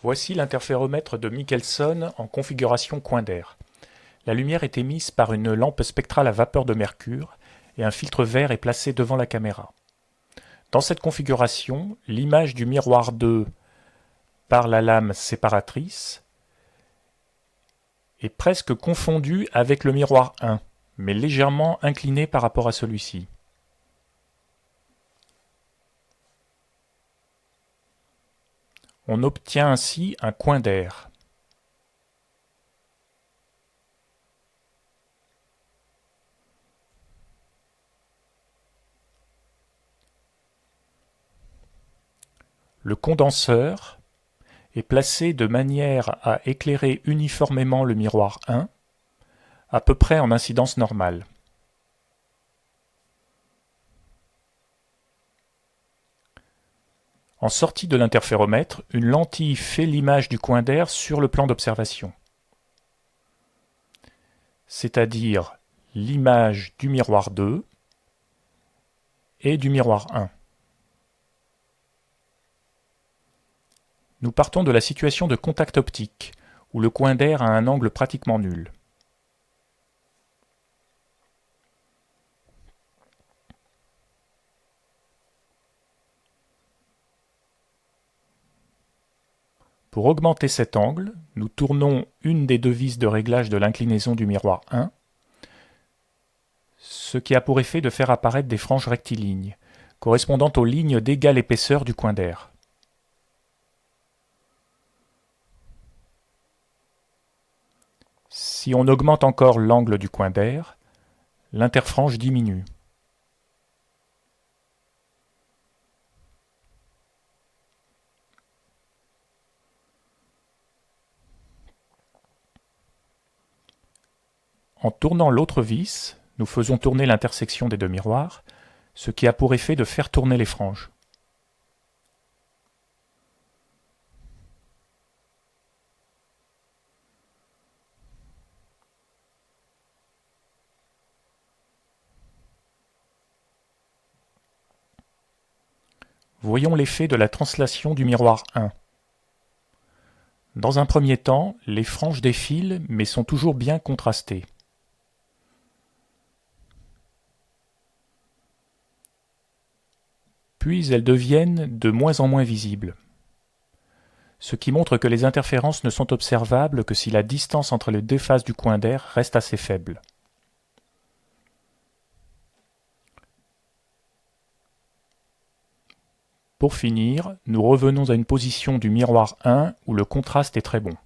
Voici l'interféromètre de Michelson en configuration coin d'air. La lumière est émise par une lampe spectrale à vapeur de mercure et un filtre vert est placé devant la caméra. Dans cette configuration, l'image du miroir 2 par la lame séparatrice est presque confondue avec le miroir 1, mais légèrement inclinée par rapport à celui-ci. On obtient ainsi un coin d'air. Le condenseur est placé de manière à éclairer uniformément le miroir 1, à peu près en incidence normale. En sortie de l'interféromètre, une lentille fait l'image du coin d'air sur le plan d'observation, c'est-à-dire l'image du miroir 2 et du miroir 1. Nous partons de la situation de contact optique, où le coin d'air a un angle pratiquement nul. Pour augmenter cet angle, nous tournons une des deux vis de réglage de l'inclinaison du miroir 1, ce qui a pour effet de faire apparaître des franges rectilignes, correspondant aux lignes d'égale épaisseur du coin d'air. Si on augmente encore l'angle du coin d'air, l'interfrange diminue. En tournant l'autre vis, nous faisons tourner l'intersection des deux miroirs, ce qui a pour effet de faire tourner les franges. Voyons l'effet de la translation du miroir 1. Dans un premier temps, les franges défilent mais sont toujours bien contrastées. Puis elles deviennent de moins en moins visibles, ce qui montre que les interférences ne sont observables que si la distance entre les deux faces du coin d'air reste assez faible. Pour finir, nous revenons à une position du miroir 1 où le contraste est très bon.